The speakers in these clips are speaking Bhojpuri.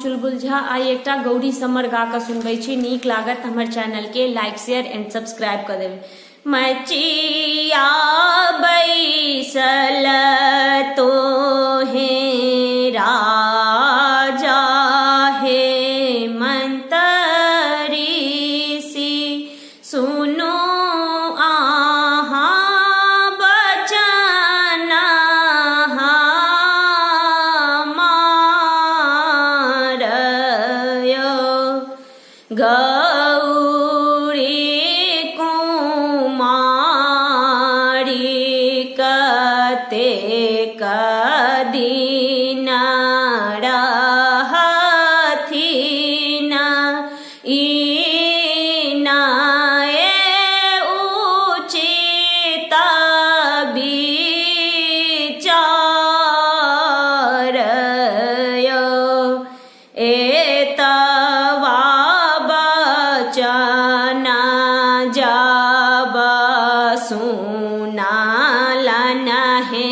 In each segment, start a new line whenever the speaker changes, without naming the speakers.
चुलबुल झा आई एकटा गौरी समर गा कऽ सुनबै छी। नीक लागत हमर चैनल के लाइक शेयर एंड सब्सक्राइब कर देबै। मचिया बैसल तो हे राजा हे मंतरी सी, सुनो गौरी कुमारी कतेक दिन रहथिन, ई नाए उचित विचार जना जब सुनालन हे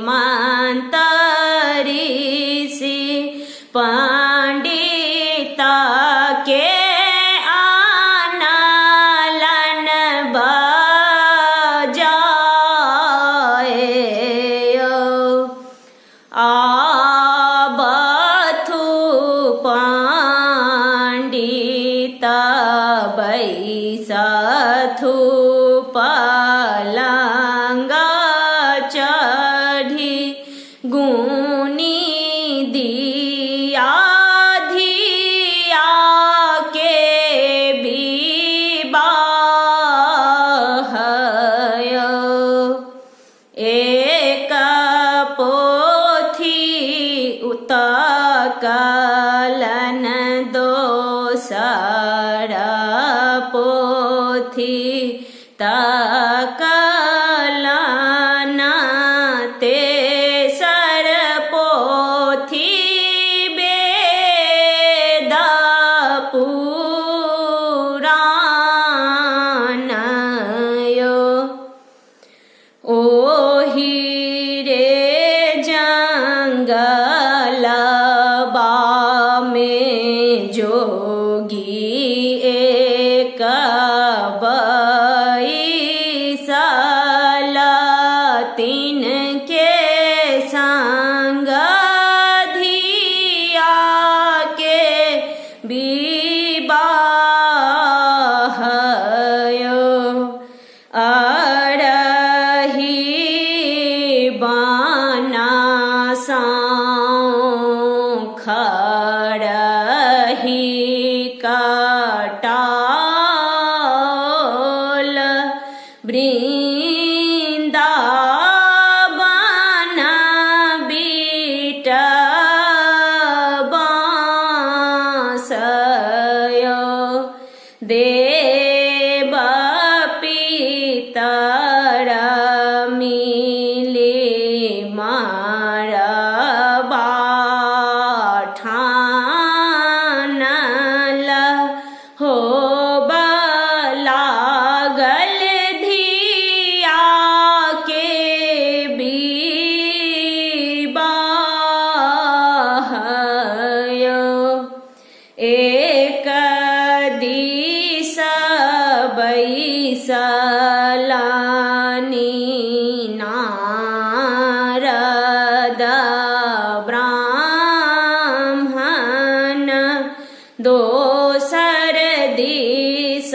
मंतरी सी, पंडित के आनलन बजाए, आबथु पंडित बैसथु पलंग चढ़ी, गुनी दिया धिया के विवाह, एक पोथी उतकलन दोसर पोथी तकलन, तेसर पोथी वेद पुराण, ओहि रे जंगलबा में जोगी एक बैसल, तिनके संग धिया के विवाह, अरही बाना खरही कटाल, वृंदावन बीट बांसय, देव पितर मिली मारबा ठानल, होबऽ लागल धिया के विवाह, एक दिस बैसलानी नारद ब्राह्मण, दोसर दिस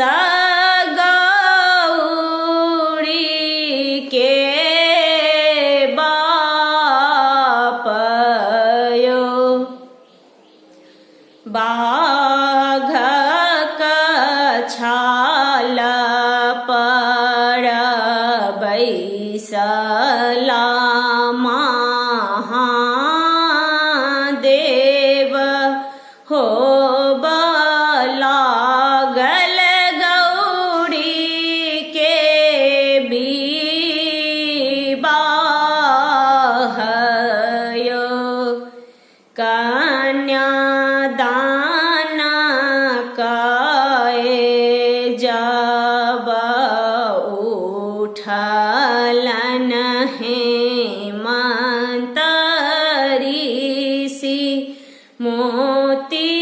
गौरी के बाप, बाघक छाल पर बैसला महादेव, होबऽ लागल गौरी के विवाह, कन्यादान कए जब उठलन हे मंतरी सी, मोर मोती